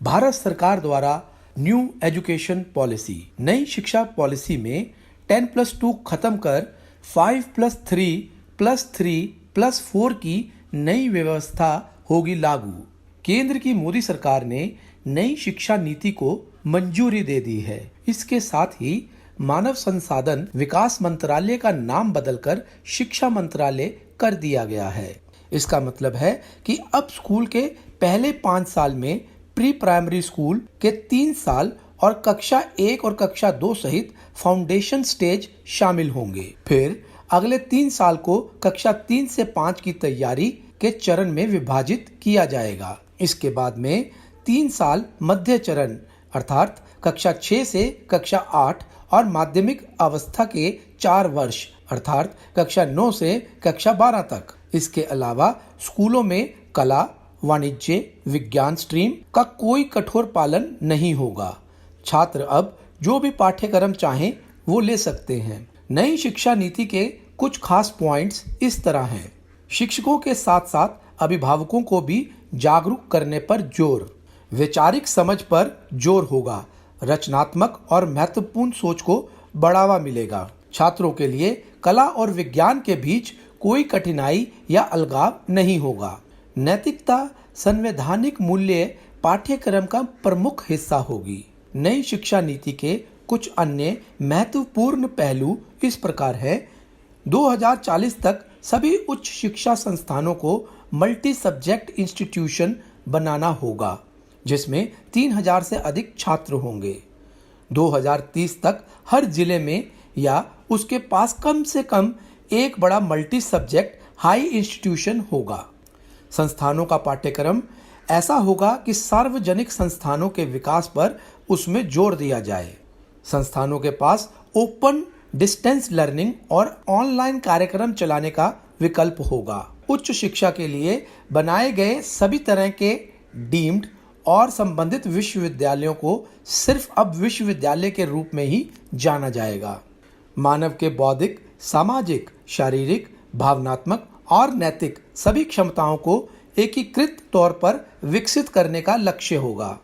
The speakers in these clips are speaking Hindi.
भारत सरकार द्वारा न्यू एजुकेशन पॉलिसी नई शिक्षा पॉलिसी में 10+2 खत्म कर 5+3+3+4 की नई व्यवस्था होगी लागू। केंद्र की मोदी सरकार ने नई शिक्षा नीति को मंजूरी दे दी है। इसके साथ ही मानव संसाधन विकास मंत्रालय का नाम बदलकर शिक्षा मंत्रालय कर दिया गया है। इसका मतलब है कि अब स्कूल के पहले 5 साल में प्री प्राइमरी स्कूल के 3 साल और कक्षा 1 और कक्षा 2 सहित फाउंडेशन स्टेज शामिल होंगे। फिर अगले 3 साल को कक्षा 3 से 5 की तैयारी के चरण में विभाजित किया जाएगा। इसके बाद में 3 साल मध्य चरण अर्थात कक्षा 6 से कक्षा 8 और माध्यमिक अवस्था के 4 वर्ष अर्थात कक्षा 9 से कक्षा 12 तक। इसके अलावा स्कूलों में कला, वाणिज्य, विज्ञान स्ट्रीम का कोई कठोर पालन नहीं होगा। छात्र अब जो भी पाठ्यक्रम चाहें वो ले सकते हैं। नई शिक्षा नीति के कुछ खास पॉइंट्स इस तरह हैं। शिक्षकों के साथ साथ अभिभावकों को भी जागरूक करने पर जोर, वैचारिक समझ पर जोर होगा, रचनात्मक और महत्वपूर्ण सोच को बढ़ावा मिलेगा। छात्रों के लिए कला और विज्ञान के बीच कोई कठिनाई या अलगाव नहीं होगा। नैतिकता, संवैधानिक मूल्य पाठ्यक्रम का प्रमुख हिस्सा होगी। नई शिक्षा नीति के कुछ अन्य महत्वपूर्ण पहलू इस प्रकार है। 2040 तक सभी उच्च शिक्षा संस्थानों को मल्टी सब्जेक्ट इंस्टीट्यूशन बनाना होगा, जिसमें 3000 से अधिक छात्र होंगे। 2030 तक हर जिले में या उसके पास कम से कम एक बड़ा मल्टी सब्जेक्ट हाई इंस्टीट्यूशन होगा। संस्थानों का पाठ्यक्रम ऐसा होगा कि सार्वजनिक संस्थानों के विकास पर उसमें जोर दिया जाए। संस्थानों के पास ओपन डिस्टेंस लर्निंग और ऑनलाइन कार्यक्रम चलाने का विकल्प होगा। उच्च शिक्षा के लिए बनाए गए सभी तरह के डीम्ड और संबंधित विश्वविद्यालयों को सिर्फ अब विश्वविद्यालय के रूप में ही जाना जाएगा। मानव के बौद्धिक, सामाजिक, शारीरिक, भावनात्मक और नैतिक सभी क्षमताओं को एकीकृत तौर पर विकसित करने का लक्ष्य होगा।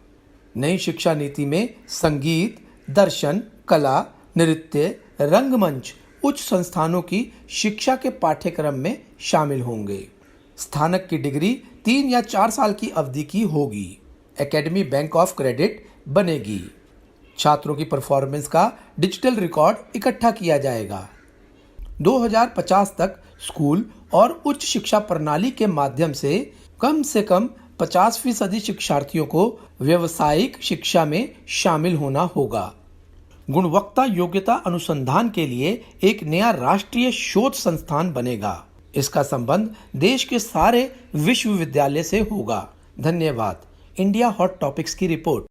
नई शिक्षा नीति में संगीत, दर्शन, कला, नृत्य, रंगमंच उच्च संस्थानों की शिक्षा के पाठ्यक्रम में शामिल होंगे। स्नातक की डिग्री 3 या 4 साल की अवधि की होगी। एकेडमी बैंक ऑफ क्रेडिट बनेगी। छात्रों की परफॉर्मेंस का डिजिटल रिकॉर्ड इकट्ठा किया जाएगा। 2050 तक स्कूल और उच्च शिक्षा प्रणाली के माध्यम से कम 50% शिक्षार्थियों को व्यावसायिक शिक्षा में शामिल होना होगा। गुणवत्ता योग्यता अनुसंधान के लिए एक नया राष्ट्रीय शोध संस्थान बनेगा। इसका संबंध देश के सारे विश्वविद्यालय से होगा। धन्यवाद। इंडिया हॉट टॉपिक्स की रिपोर्ट।